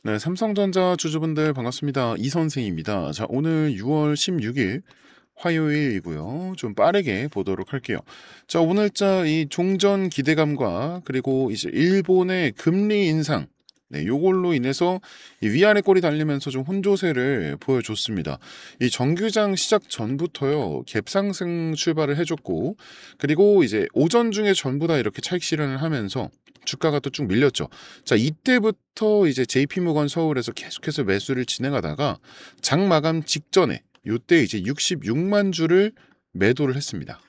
네, 삼성전자 주주분들 반갑습니다. 이 선생입니다. 자, 오늘 6월 16일 화요일이고요. 좀 빠르게 보도록 할게요. 자, 오늘자 이 종전 기대감과 그리고 이제 일본의 금리 인상, 네, 요걸로 인해서 이 위아래 꼴이 달리면서 좀 혼조세를 보여줬습니다. 이 정규장 시작 전부터요, 갭상승 출발을 해줬고, 그리고 이제 오전 중에 전부 다 이렇게 차익 실현을 하면서 주가가 또 쭉 밀렸죠. 자, 이때부터 이제 JP모건 서울에서 계속해서 매수를 진행하다가 장 마감 직전에 요때 이제 66만 주를 매도를 했습니다.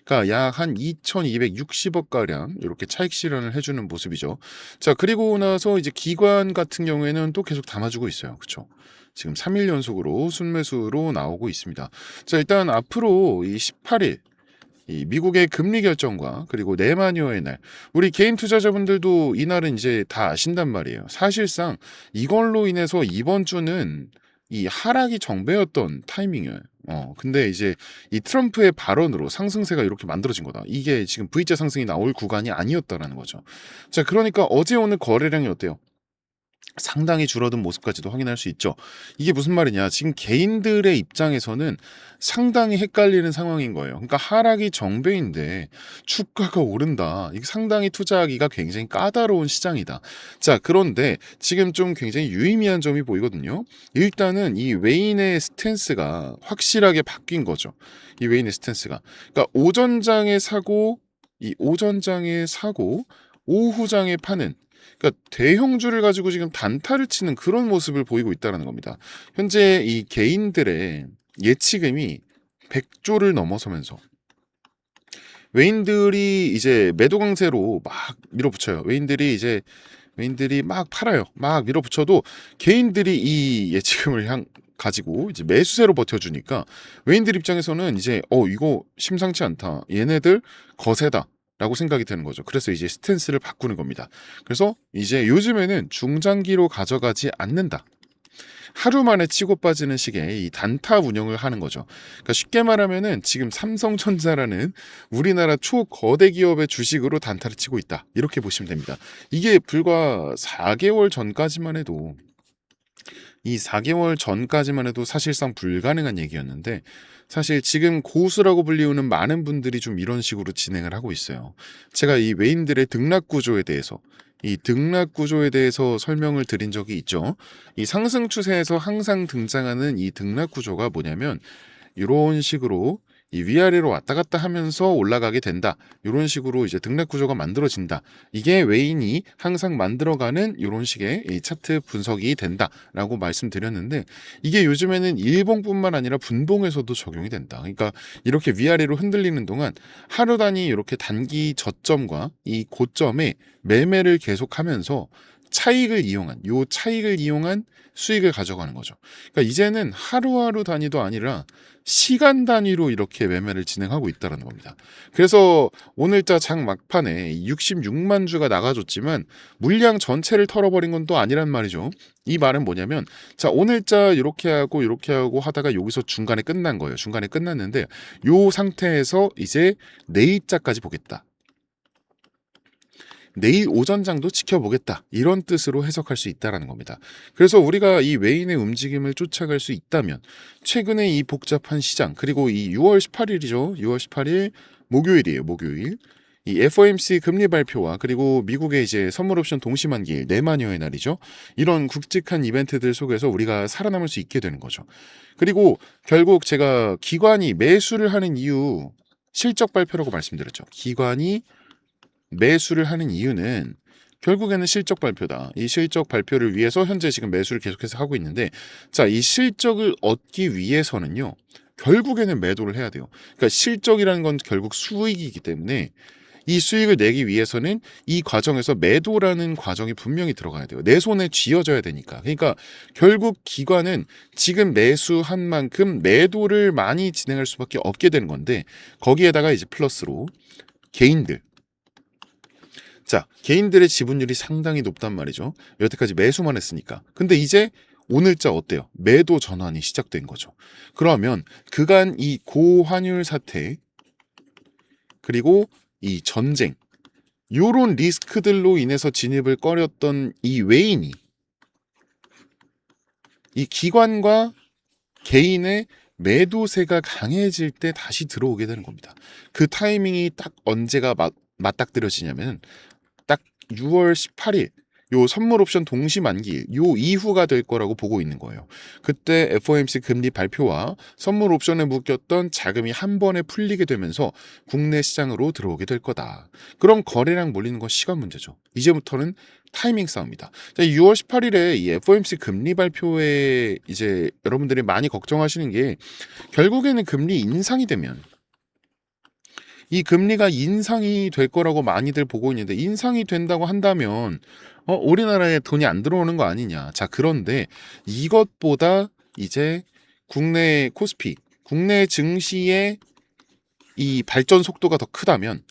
그러니까 약 한 2,260억 가량 이렇게 차익 실현을 해주는 모습이죠. 자, 그리고 나서 이제 기관 같은 경우에는 또 계속 담아주고 있어요. 그렇죠? 지금 3일 연속으로 순매수로 나오고 있습니다. 자, 일단 앞으로 이 18일 이 미국의 금리 결정과 그리고 네마니어의 날, 우리 개인 투자자분들도 이날은 이제 다 아신단 말이에요. 사실상 이걸로 인해서 이번 주는 이 하락이 정배였던 타이밍이에요. 근데 이제 이 트럼프의 발언으로 상승세가 이렇게 만들어진 거다. 이게 지금 V자 상승이 나올 구간이 아니었다라는 거죠. 자, 그러니까 어제 오늘 거래량이 어때요? 상당히 줄어든 모습까지도 확인할 수 있죠. 이게 무슨 말이냐? 지금 개인들의 입장에서는 상당히 헷갈리는 상황인 거예요. 그러니까 하락이 정배인데 주가가 오른다. 이게 상당히 투자하기가 굉장히 까다로운 시장이다. 자, 그런데 지금 좀 굉장히 유의미한 점이 보이거든요. 일단은 이 외인의 스탠스가 확실하게 바뀐 거죠. 이 외인의 스탠스가. 그러니까 오전장에 사고 오후장에 파는, 그러니까 대형주를 가지고 지금 단타를 치는 그런 모습을 보이고 있다는 겁니다. 현재 이 개인들의 예치금이 100조를 넘어서면서 외인들이 이제 매도 강세로 막 밀어붙여요. 외인들이 막 팔아요. 막 밀어붙여도 개인들이 이 예치금을 가지고 이제 매수세로 버텨주니까 외인들 입장에서는 이제 이거 심상치 않다. 얘네들 거세다. 라고 생각이 되는 거죠. 그래서 이제 스탠스를 바꾸는 겁니다. 그래서 이제 요즘에는 중장기로 가져가지 않는다. 하루 만에 치고 빠지는 식의 이 단타 운영을 하는 거죠. 그러니까 쉽게 말하면은 지금 삼성전자라는 우리나라 초거대 기업의 주식으로 단타를 치고 있다. 이렇게 보시면 됩니다. 이게 불과 4개월 전까지만 해도 이 4개월 전까지만 해도 사실상 불가능한 얘기였는데, 사실 지금 고수라고 불리우는 많은 분들이 좀 이런 식으로 진행을 하고 있어요. 제가 이 외인들의 등락 구조에 대해서 설명을 드린 적이 있죠. 이 상승 추세에서 항상 등장하는 이 등락 구조가 뭐냐면 이런 식으로 이 위아래로 왔다 갔다 하면서 올라가게 된다. 이런 식으로 이제 등락 구조가 만들어진다. 이게 외인이 항상 만들어가는 이런 식의 이 차트 분석이 된다라고 말씀드렸는데, 이게 요즘에는 일봉뿐만 아니라 분봉에서도 적용이 된다. 그러니까 이렇게 위아래로 흔들리는 동안 하루 단위 이렇게 단기 저점과 이 고점에 매매를 계속하면서 차익을 이용한 수익을 가져가는 거죠. 그러니까 이제는 하루하루 단위도 아니라 시간 단위로 이렇게 매매를 진행하고 있다는 겁니다. 그래서 오늘자 장 막판에 66만 주가 나가줬지만 물량 전체를 털어버린 건 또 아니란 말이죠. 이 말은 뭐냐면, 자, 오늘자 이렇게 하고 하다가 여기서 중간에 끝난 거예요. 중간에 끝났는데 요 상태에서 이제 내일자까지 보겠다. 내일 오전장도 지켜보겠다. 이런 뜻으로 해석할 수 있다는 겁니다. 그래서 우리가 이 외인의 움직임을 쫓아갈 수 있다면 최근에 이 복잡한 시장, 그리고 이 6월 18일이죠. 6월 18일 목요일이에요. 목요일. 이 FOMC 금리 발표와 그리고 미국의 이제 선물 옵션 동시 만기일 네마니어의 날이죠. 이런 굵직한 이벤트들 속에서 우리가 살아남을 수 있게 되는 거죠. 그리고 결국 제가 기관이 매수를 하는 이유, 실적 발표라고 말씀드렸죠. 기관이 매수를 하는 이유는 결국에는 실적 발표다. 이 실적 발표를 위해서 현재 지금 매수를 계속해서 하고 있는데, 자, 이 실적을 얻기 위해서는요, 결국에는 매도를 해야 돼요. 그러니까 실적이라는 건 결국 수익이기 때문에 이 수익을 내기 위해서는 이 과정에서 매도라는 과정이 분명히 들어가야 돼요. 내 손에 쥐어져야 되니까. 그러니까 결국 기관은 지금 매수한 만큼 매도를 많이 진행할 수밖에 없게 되는 건데, 거기에다가 이제 플러스로 개인들, 자, 개인들의 지분율이 상당히 높단 말이죠. 여태까지 매수만 했으니까. 근데 이제 오늘자 어때요? 매도 전환이 시작된 거죠. 그러면 그간 이 고환율 사태, 그리고 이 전쟁, 요런 리스크들로 인해서 진입을 꺼렸던 이 외인이 이 기관과 개인의 매도세가 강해질 때 다시 들어오게 되는 겁니다. 그 타이밍이 딱 언제가 맞닥뜨려지냐면 딱 6월 18일 요 선물 옵션 동시 만기 요 이후가 될 거라고 보고 있는 거예요. 그때 FOMC 금리 발표와 선물 옵션에 묶였던 자금이 한 번에 풀리게 되면서 국내 시장으로 들어오게 될 거다. 그럼 거래량 몰리는 건 시간 문제죠. 이제부터는 타이밍 싸움이다. 6월 18일에 이 FOMC 금리 발표에 이제 여러분들이 많이 걱정하시는 게 결국에는 금리 인상이 되면 이 금리가 인상이 될 거라고 많이들 보고 있는데 인상이 된다고 한다면 우리나라에 돈이 안 들어오는 거 아니냐. 자, 그런데 이것보다 이제 국내 코스피, 국내 증시의 이 발전 속도가 더 크다면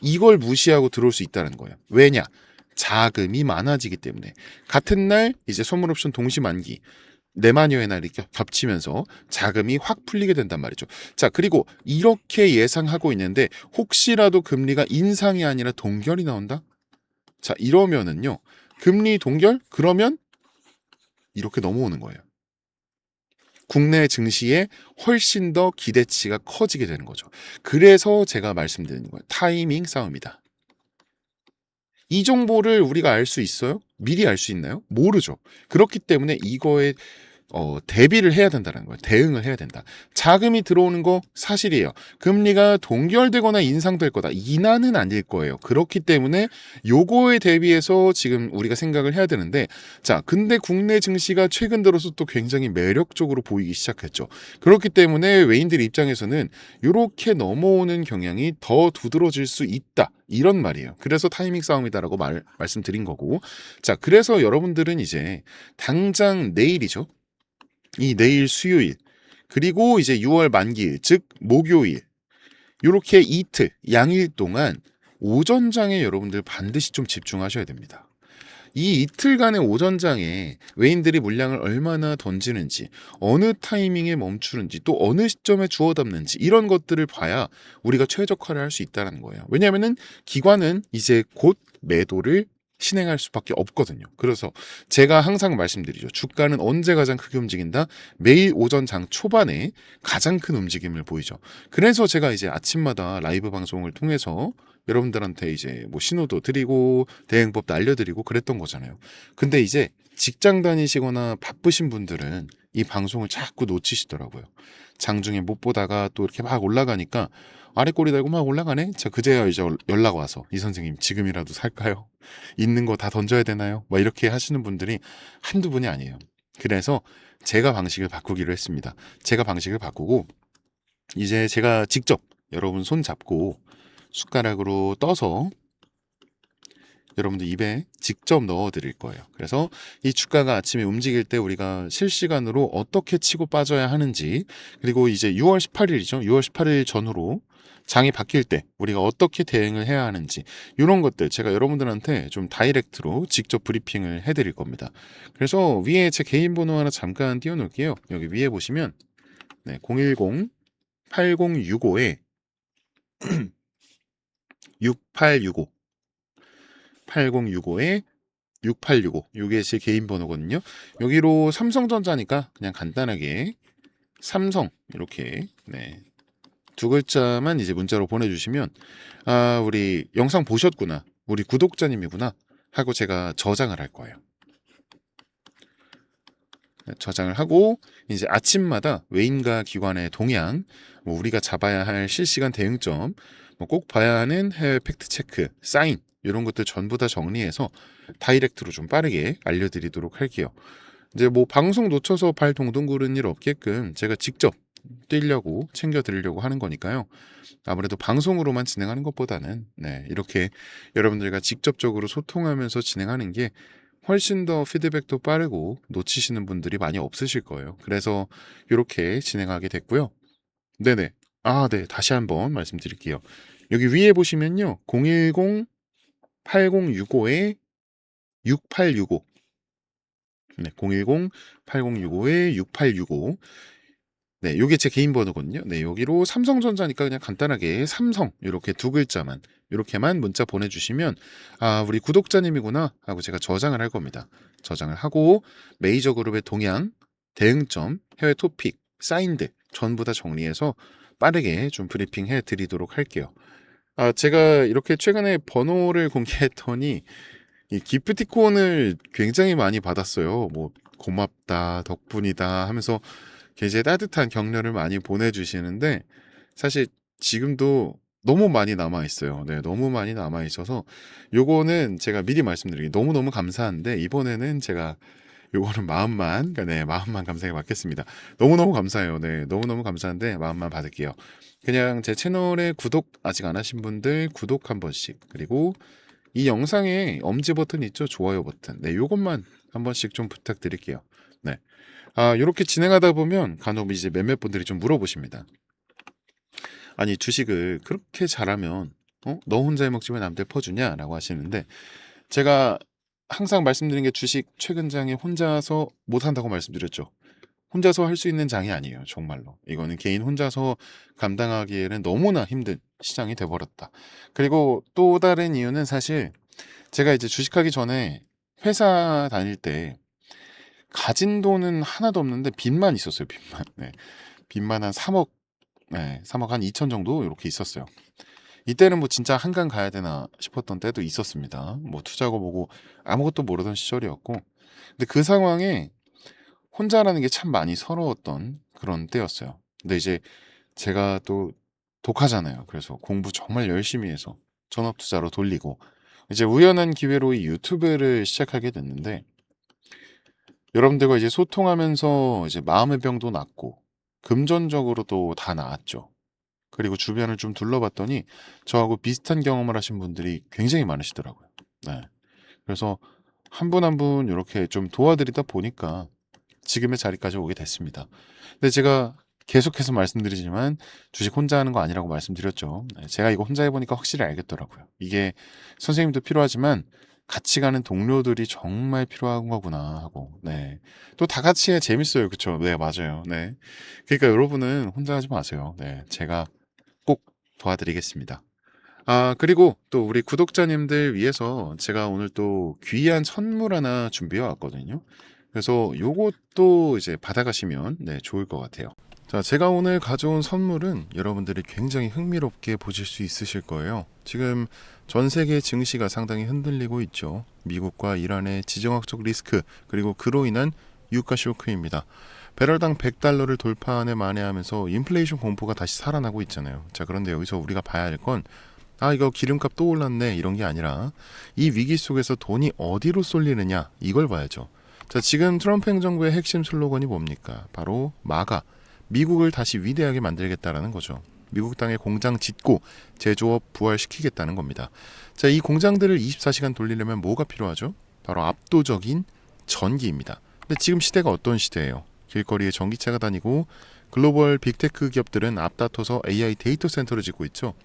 이걸 무시하고 들어올 수 있다는 거예요. 왜냐? 자금이 많아지기 때문에. 같은 날 이제 선물 옵션 동시 만기 내만여의 날이 겹치면서 자금이 확 풀리게 된단 말이죠. 자, 그리고 이렇게 예상하고 있는데 혹시라도 금리가 인상이 아니라 동결이 나온다? 자, 이러면은요. 금리 동결? 그러면 이렇게 넘어오는 거예요. 국내 증시에 훨씬 더 기대치가 커지게 되는 거죠. 그래서 제가 말씀드리는 거예요. 타이밍 싸움이다. 이 정보를 우리가 알 수 있어요? 미리 알 수 있나요? 모르죠. 그렇기 때문에 이거에 대비를 해야 된다는 거예요. 대응을 해야 된다. 자금이 들어오는 거 사실이에요. 금리가 동결되거나 인상될 거다. 이난은 아닐 거예요. 그렇기 때문에 요거에 대비해서 지금 우리가 생각을 해야 되는데 자, 근데 국내 증시가 최근 들어서 또 굉장히 매력적으로 보이기 시작했죠. 그렇기 때문에 외인들 입장에서는 이렇게 넘어오는 경향이 더 두드러질 수 있다. 이런 말이에요. 그래서 타이밍 싸움이다라고 말씀드린 거고 자, 그래서 여러분들은 이제 당장 내일이죠. 이 내일 수요일 그리고 이제 6월 만기일 즉 목요일 이렇게 이틀 양일 동안 오전장에 여러분들 반드시 좀 집중하셔야 됩니다. 이 이틀간의 오전장에 외인들이 물량을 얼마나 던지는지 어느 타이밍에 멈추는지 또 어느 시점에 주워 담는지 이런 것들을 봐야 우리가 최적화를 할 수 있다는 거예요. 왜냐하면 기관은 이제 곧 매도를 실행할 수밖에 없거든요. 그래서 제가 항상 말씀드리죠. 주가는 언제 가장 크게 움직인다? 매일 오전 장 초반에 가장 큰 움직임을 보이죠. 그래서 제가 이제 아침마다 라이브 방송을 통해서 여러분들한테 이제 뭐 신호도 드리고 대응법도 알려드리고 그랬던 거잖아요. 근데 이제 직장 다니시거나 바쁘신 분들은 이 방송을 자꾸 놓치시더라고요. 장중에 못 보다가 또 이렇게 막 올라가니까 아래 꼬리 달고 막 올라가네? 자, 그제야 이제 연락 와서 이 선생님 지금이라도 살까요? 있는 거 다 던져야 되나요? 막 이렇게 하시는 분들이 한두 분이 아니에요. 그래서 제가 방식을 바꾸기로 했습니다. 제가 방식을 바꾸고 이제 제가 직접 여러분 손 잡고 숟가락으로 떠서 여러분들 입에 직접 넣어 드릴 거예요. 그래서 이 주가가 아침에 움직일 때 우리가 실시간으로 어떻게 치고 빠져야 하는지 그리고 이제 6월 18일이죠. 6월 18일 전후로 장이 바뀔 때 우리가 어떻게 대응을 해야 하는지 이런 것들 제가 여러분들한테 좀 다이렉트로 직접 브리핑을 해드릴 겁니다. 그래서 위에 제 개인 번호 하나 잠깐 띄워놓을게요. 여기 위에 보시면 010-8065에 6865 8065에 6865 이게 제 개인 번호거든요. 여기로 삼성전자니까 그냥 간단하게 삼성 이렇게 두 글자만 이제 문자로 보내주시면 아 우리 영상 보셨구나 우리 구독자님이구나 하고 제가 저장을 할 거예요. 저장을 하고 이제 아침마다 외인과 기관의 동향 뭐 우리가 잡아야 할 실시간 대응점 뭐 꼭 봐야 하는 해외 팩트체크 사인 이런 것들 전부 다 정리해서 다이렉트로 좀 빠르게 알려드리도록 할게요. 이제 뭐 방송 놓쳐서 발 동동 구르는 일 없게끔 제가 직접 뛰려고 챙겨드리려고 하는 거니까요. 아무래도 방송으로만 진행하는 것보다는 이렇게 여러분들과 직접적으로 소통하면서 진행하는 게 훨씬 더 피드백도 빠르고 놓치시는 분들이 많이 없으실 거예요. 그래서 이렇게 진행하게 됐고요. 네네. 네. 다시 한번 말씀드릴게요. 여기 위에 보시면요. 010-8065에 6865 010-8065에 6865 요게 제 개인 번호거든요. 여기로 삼성전자니까 그냥 간단하게 삼성 이렇게 두 글자만 이렇게만 문자 보내주시면 아 우리 구독자님이구나 하고 제가 저장을 할 겁니다. 저장을 하고 메이저 그룹의 동향 대응점, 해외 토픽, 사인들 전부 다 정리해서 빠르게 좀 브리핑해 드리도록 할게요. 제가 이렇게 최근에 번호를 공개했더니 이 기프티콘을 굉장히 많이 받았어요. 뭐 고맙다, 덕분이다 하면서 굉장히 따뜻한 격려를 많이 보내주시는데 사실 지금도 너무 많이 남아 있어요. 네, 너무 많이 남아 있어서 요거는 제가 미리 말씀드리기 너무너무 감사한데 이번에는 제가 요거는 마음만, 그러니까 네, 마음만 감사하게 받겠습니다. 너무너무 감사해요. 네, 너무너무 감사한데 마음만 받을게요. 그냥 제 채널에 구독 아직 안 하신 분들 구독 한 번씩, 그리고 이 영상에 엄지 버튼 있죠? 좋아요 버튼. 네, 요것만 한 번씩 좀 부탁드릴게요. 네. 요렇게 진행하다 보면 간혹 이제 몇몇 분들이 좀 물어보십니다. 아니, 주식을 그렇게 잘하면 너 혼자 해먹지 왜 남들 퍼주냐라고 하시는데, 제가 항상 말씀드린 게 주식 최근 장에 혼자서 못한다고 말씀드렸죠. 혼자서 할 수 있는 장이 아니에요. 정말로. 이거는 개인 혼자서 감당하기에는 너무나 힘든 시장이 돼버렸다. 그리고 또 다른 이유는 사실 제가 이제 주식하기 전에 회사 다닐 때 가진 돈은 하나도 없는데 빚만 있었어요. 빚만. 네. 빚만 한 3억, 네, 3억 한 2천 정도 이렇게 있었어요. 이때는 뭐 진짜 한강 가야 되나 싶었던 때도 있었습니다. 뭐 투자고 뭐고 아무것도 모르던 시절이었고, 근데 그 상황에 혼자라는 게 참 많이 서러웠던 그런 때였어요. 근데 이제 제가 또 독하잖아요. 그래서 공부 정말 열심히 해서 전업 투자로 돌리고 이제 우연한 기회로 이 유튜브를 시작하게 됐는데, 여러분들과 이제 소통하면서 이제 마음의 병도 낫고 금전적으로도 다 나았죠. 그리고 주변을 좀 둘러봤더니 저하고 비슷한 경험을 하신 분들이 굉장히 많으시더라고요. 네. 그래서 한 분 한 분 이렇게 좀 도와드리다 보니까 지금의 자리까지 오게 됐습니다. 근데 제가 계속해서 말씀드리지만 주식 혼자 하는 거 아니라고 말씀드렸죠. 네, 제가 이거 혼자 해보니까 확실히 알겠더라고요. 이게 선생님도 필요하지만 같이 가는 동료들이 정말 필요한 거구나 하고. 네. 또 다 같이 해 재밌어요. 그쵸? 네, 맞아요. 네. 그러니까 여러분은 혼자 하지 마세요. 네. 제가 꼭 도와드리겠습니다. 그리고 또 우리 구독자님들 위해서 제가 오늘 또 귀한 선물 하나 준비해 왔거든요. 그래서 요것도 이제 받아가시면 네, 좋을 것 같아요. 자, 제가 오늘 가져온 선물은 여러분들이 굉장히 흥미롭게 보실 수 있으실 거예요. 지금 전 세계 증시가 상당히 흔들리고 있죠. 미국과 이란의 지정학적 리스크, 그리고 그로 인한 유가 쇼크입니다. 배럴당 100달러를 돌파하네 만회하면서 인플레이션 공포가 다시 살아나고 있잖아요. 자, 그런데 여기서 우리가 봐야 할 건 이거 기름값 또 올랐네 이런 게 아니라 이 위기 속에서 돈이 어디로 쏠리느냐 이걸 봐야죠. 자, 지금 트럼프 행정부의 핵심 슬로건이 뭡니까? 바로 마가, 미국을 다시 위대하게 만들겠다라는 거죠. 미국 땅에 공장 짓고 제조업 부활시키겠다는 겁니다. 자, 이 공장들을 24시간 돌리려면 뭐가 필요하죠? 바로 압도적인 전기입니다. 근데 지금 시대가 어떤 시대예요? 길거리에 전기차가 다니고 글로벌 빅테크 기업들은 앞다퉈서 AI 데이터 센터를 짓고 있죠.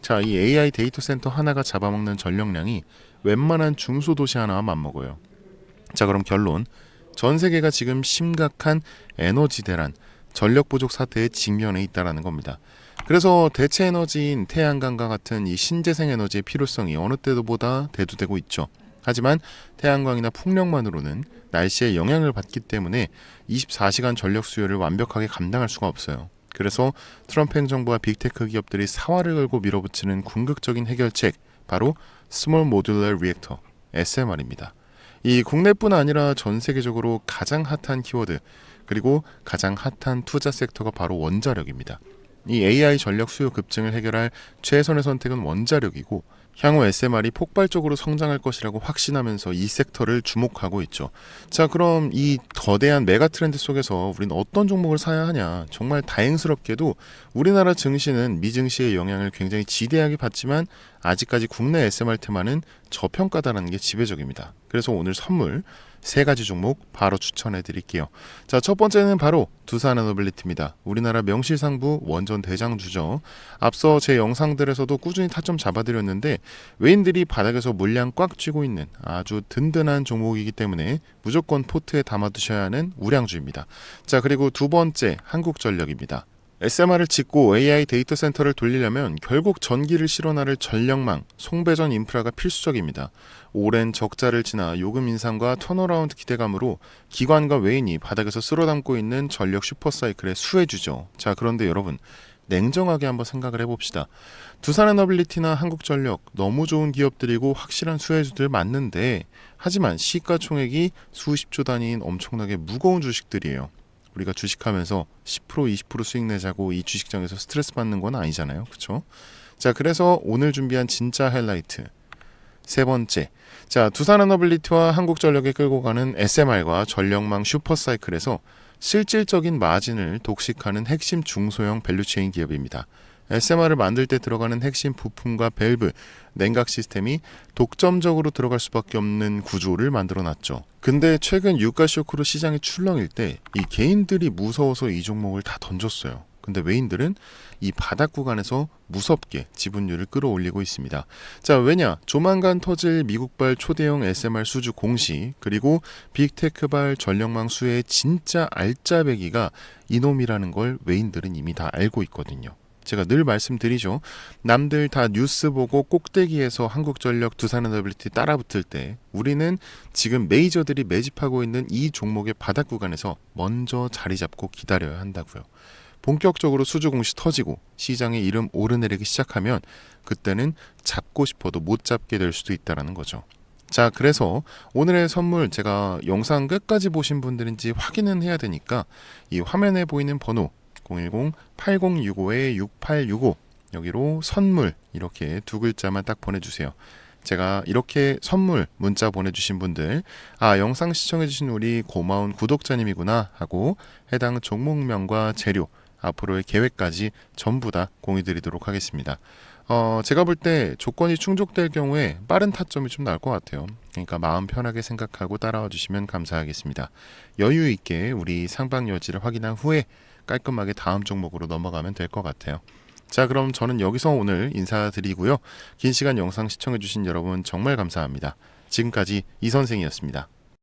자, 이 AI 데이터 센터 하나가 잡아먹는 전력량이 웬만한 중소도시 하나와 맞먹어요. 자, 그럼 결론. 전 세계가 지금 심각한 에너지 대란, 전력 부족 사태에 직면해 있다는 겁니다. 그래서 대체 에너지인 태양광과 같은 이 신재생 에너지의 필요성이 어느 때보다 대두되고 있죠. 하지만 태양광이나 풍력만으로는 날씨에 영향을 받기 때문에 24시간 전력 수요를 완벽하게 감당할 수가 없어요. 그래서 트럼프 행정부와 빅테크 기업들이 사활을 걸고 밀어붙이는 궁극적인 해결책, 바로 스몰 모듈러 리액터, SMR입니다. 이 국내뿐 아니라 전 세계적으로 가장 핫한 키워드, 그리고 가장 핫한 투자 섹터가 바로 원자력입니다. 이 AI 전력 수요 급증을 해결할 최선의 선택은 원자력이고, 향후 SMR이 폭발적으로 성장할 것이라고 확신하면서 이 섹터를 주목하고 있죠. 자, 그럼 이 거대한 메가 트렌드 속에서 우리는 어떤 종목을 사야 하냐? 정말 다행스럽게도 우리나라 증시는 미증시의 영향을 굉장히 지대하게 받지만 아직까지 국내 SMR 테마는 저평가다라는 게 지배적입니다. 그래서 오늘 선물 3가지 종목 바로 추천해 드릴게요. 자, 첫 번째는 바로 두산에너빌리티입니다. 우리나라 명실상부 원전 대장주죠. 앞서 제 영상들에서도 꾸준히 타점 잡아드렸는데 외인들이 바닥에서 물량 꽉 쥐고 있는 아주 든든한 종목이기 때문에 무조건 포트에 담아두셔야 하는 우량주입니다. 자, 그리고 두 번째 한국전력입니다. SMR을 짓고 AI 데이터 센터를 돌리려면 결국 전기를 실어나를 전력망, 송배전 인프라가 필수적입니다. 오랜 적자를 지나 요금 인상과 턴어라운드 기대감으로 기관과 외인이 바닥에서 쓸어담고 있는 전력 슈퍼사이클의 수혜주죠. 자, 그런데 여러분, 냉정하게 한번 생각을 해봅시다. 두산에너빌리티나 한국전력 너무 좋은 기업들이고 확실한 수혜주들 맞는데, 하지만 시가총액이 수십조 단위인 엄청나게 무거운 주식들이에요. 우리가 주식하면서 10% 20% 수익 내자고 이 주식장에서 스트레스 받는 건 아니잖아요. 그렇죠? 자, 그래서 오늘 준비한 진짜 하이라이트 세 번째, 자, 두산에너빌리티와 한국전력에 끌고 가는 SMR과 전력망 슈퍼사이클에서 실질적인 마진을 독식하는 핵심 중소형 밸류체인 기업입니다. SMR을 만들 때 들어가는 핵심 부품과 밸브, 냉각 시스템이 독점적으로 들어갈 수밖에 없는 구조를 만들어놨죠. 근데 최근 유가 쇼크로 시장이 출렁일 때 이 개인들이 무서워서 이 종목을 다 던졌어요. 근데 외인들은 이 바닥 구간에서 무섭게 지분율을 끌어올리고 있습니다. 자, 왜냐? 조만간 터질 미국발 초대형 SMR 수주 공시, 그리고 빅테크발 전력망 수의 진짜 알짜배기가 이놈이라는 걸 외인들은 이미 다 알고 있거든요. 제가 늘 말씀드리죠. 남들 다 뉴스 보고 꼭대기에서 한국전력, 두산에너빌리티 따라붙을 때 우리는 지금 메이저들이 매집하고 있는 이 종목의 바닥 구간에서 먼저 자리 잡고 기다려야 한다고요. 본격적으로 수주 공시 터지고 시장의 이름 오르내리기 시작하면 그때는 잡고 싶어도 못 잡게 될 수도 있다는 거죠. 자, 그래서 오늘의 선물, 제가 영상 끝까지 보신 분들인지 확인은 해야 되니까 이 화면에 보이는 번호 010-8065-6865 여기로 선물 이렇게 두 글자만 딱 보내주세요. 제가 이렇게 선물 문자 보내주신 분들, 아, 영상 시청해주신 우리 고마운 구독자님이구나 하고 해당 종목명과 재료, 앞으로의 계획까지 전부 다 공유드리도록 하겠습니다. 제가 볼 때 조건이 충족될 경우에 빠른 타점이 좀 나을 것 같아요. 그러니까 마음 편하게 생각하고 따라와 주시면 감사하겠습니다. 여유 있게 우리 상방 여지를 확인한 후에 깔끔하게 다음 종목으로 넘어가면 될 것 같아요. 자, 그럼 저는 여기서 오늘 인사드리고요. 긴 시간 영상 시청해주신 여러분 정말 감사합니다. 지금까지 이 선생이었습니다.